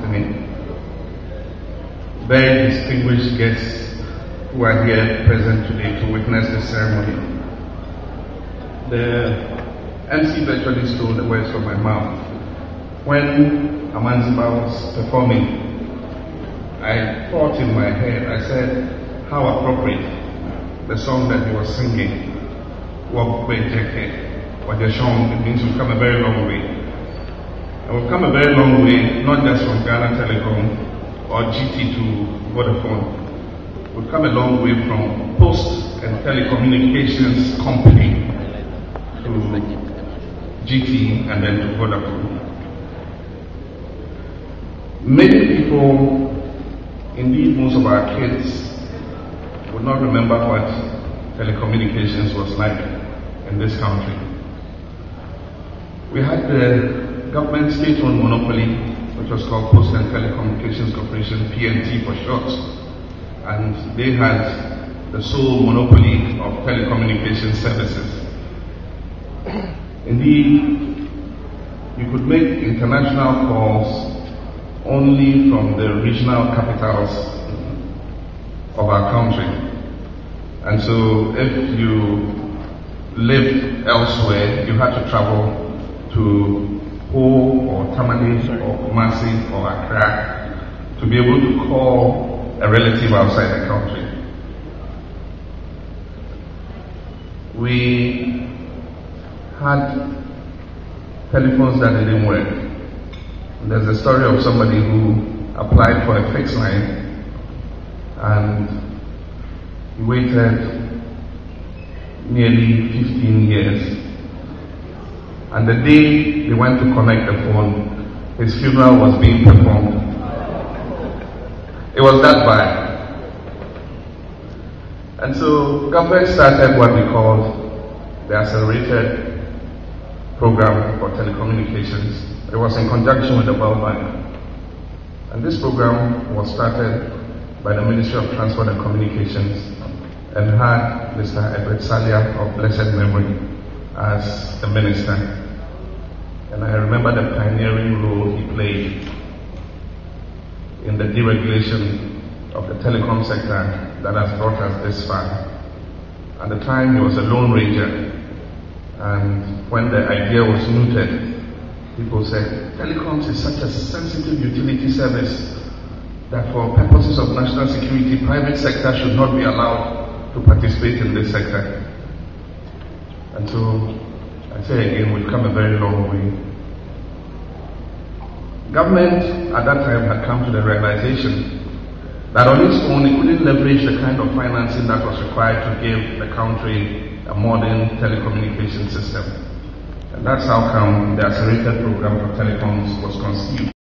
company, very distinguished guests who are here present today to witness the ceremony. The MC virtually stole the words from my mouth. When Amanziba was performing, I thought in my head, I said, how appropriate the song that he was singing, what the song, it means we've come a very long way. And we've come a very long way, not just from Ghana Telecom or GT to Vodafone. We've come a long way from Post and Telecommunications Company to GT and then to Vodafone. Many people, indeed most of our kids, would not remember what telecommunications was like in this country. We had the government state-owned monopoly, which was called Post and Telecommunications Corporation, PNT for short, and they had the sole monopoly of telecommunication services. Indeed, you could make international calls only from the regional capitals of our country. And so if you lived elsewhere, you had to travel to Ho or Tamale or Kumasi or Accra to be able to call a relative outside the country. We had telephones that didn't work. There's a story of somebody who applied for a fixed line and he waited nearly 15 years. And the day they went to connect the phone, his funeral was being performed. It was that bad. And so government started what we called the accelerated program for telecommunications. It was in conjunction with the World Bank. And this program was started by the Ministry of Transport and Communications and had Mr. Edward Salia of blessed memory as the minister. And I remember the pioneering role he played in the deregulation of the telecom sector that has brought us this far. At the time, he was a lone ranger, and when the idea was mooted, people said, telecoms is such a sensitive utility service that for purposes of national security, private sector should not be allowed to participate in this sector. And so, I say again, we've come a very long way. Government at that time had come to the realization that on its own it couldn't leverage the kind of financing that was required to give the country a modern telecommunication system. And that's how come the accelerated program for telecoms was conceived.